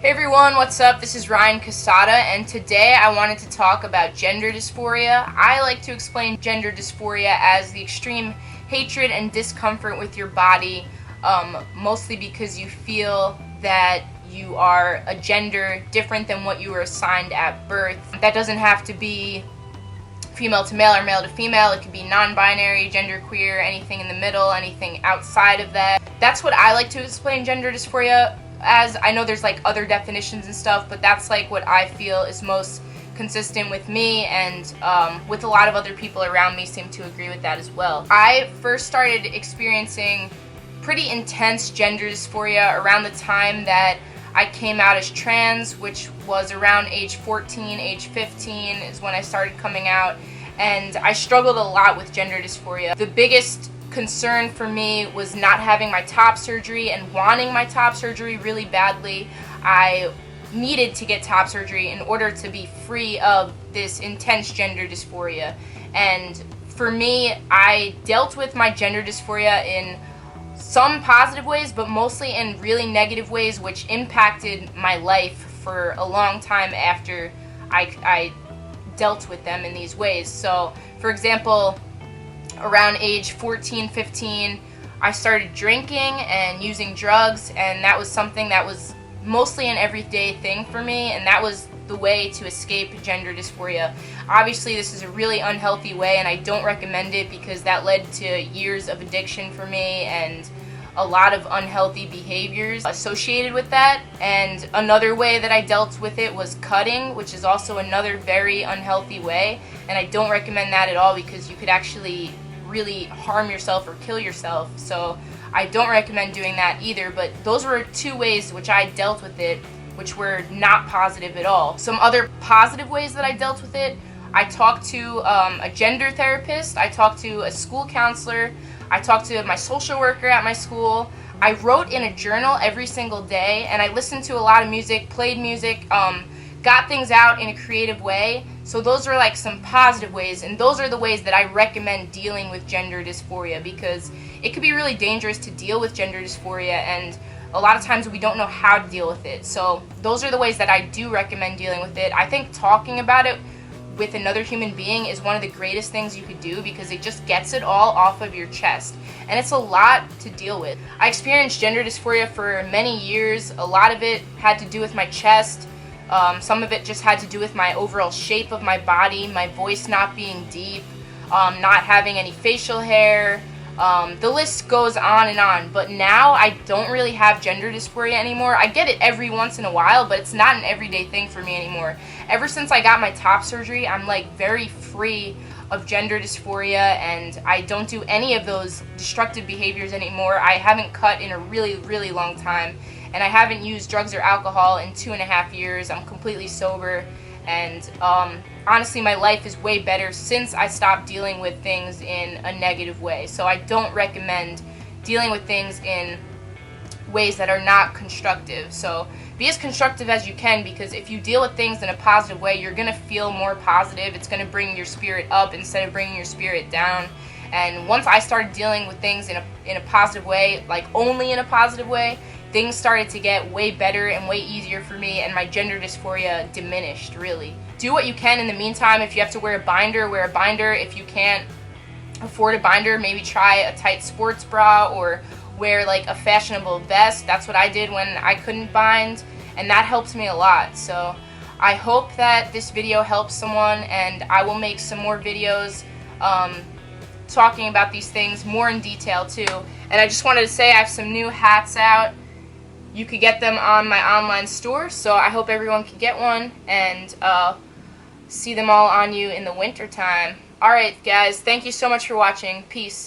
Hey everyone, what's up? This is Ryan Cassata, and today I wanted to talk about gender dysphoria. I like to explain gender dysphoria as the extreme hatred and discomfort with your body, mostly because you feel that you are a gender different than what you were assigned at birth. That doesn't have to be female to male or male to female. It could be non-binary, genderqueer, anything in the middle, anything outside of that. That's what I like to explain gender dysphoria as. I know there's like other definitions and stuff, but that's like what I feel is most consistent with me, and with a lot of other people around me seem to agree with that as well. I first started experiencing pretty intense gender dysphoria around the time that I came out as trans, which was around age 14, age 15 is when I started coming out, and I struggled a lot with gender dysphoria. The biggest concern for me was not having my top surgery and wanting my top surgery really badly. I needed to get top surgery in order to be free of this intense gender dysphoria. And for me, I dealt with my gender dysphoria in some positive ways, but mostly in really negative ways, which impacted my life for a long time after I dealt with them in these ways. So, for example, around age 14, 15, I started drinking and using drugs, and that was something that was mostly an everyday thing for me, and that was the way to escape gender dysphoria. Obviously, this is a really unhealthy way, and I don't recommend it because that led to years of addiction for me and a lot of unhealthy behaviors associated with that. And another way that I dealt with it was cutting, which is also another very unhealthy way, and I don't recommend that at all because you could actually really harm yourself or kill yourself. So I don't recommend doing that either, but those were two ways which I dealt with it, which were not positive at all. Some other positive ways that I dealt with it: I talked to a gender therapist, I talked to a school counselor, I talked to my social worker at my school, I wrote in a journal every single day, and I listened to a lot of music, played music, got things out in a creative way. So those are like some positive ways, and those are the ways that I recommend dealing with gender dysphoria, because it could be really dangerous to deal with gender dysphoria, and a lot of times we don't know how to deal with it. So those are the ways that I do recommend dealing with it. I think talking about it with another human being is one of the greatest things you could do, because it just gets it all off of your chest, and it's a lot to deal with. I experienced gender dysphoria for many years. A lot of it had to do with my chest. Some of it just had to do with my overall shape of my body, my voice not being deep, not having any facial hair. The list goes on and on, but now I don't really have gender dysphoria anymore. I get it every once in a while, but it's not an everyday thing for me anymore. Ever since I got my top surgery, I'm like very free of gender dysphoria, and I don't do any of those destructive behaviors anymore. I haven't cut in a really, really long time, and I haven't used drugs or alcohol in 2.5 years. I'm completely sober, and honestly, my life is way better since I stopped dealing with things in a negative way. So I don't recommend dealing with things in ways that are not constructive. So be as constructive as you can, because if you deal with things in a positive way, you're going to feel more positive. It's going to bring your spirit up instead of bringing your spirit down. And once I started dealing with things in a positive way, like only in a positive way, things started to get way better and way easier for me, and my gender dysphoria diminished, really. Do what you can in the meantime. If you have to wear a binder, wear a binder. If you can't afford a binder, maybe try a tight sports bra or wear like a fashionable vest. That's what I did when I couldn't bind, and that helped me a lot. So I hope that this video helps someone, and I will make some more videos talking about these things more in detail too. And I just wanted to say I have some new hats out. You could get them on my online store, so I hope everyone can get one and see them all on you in the winter time. Alright guys, thank you so much for watching. Peace.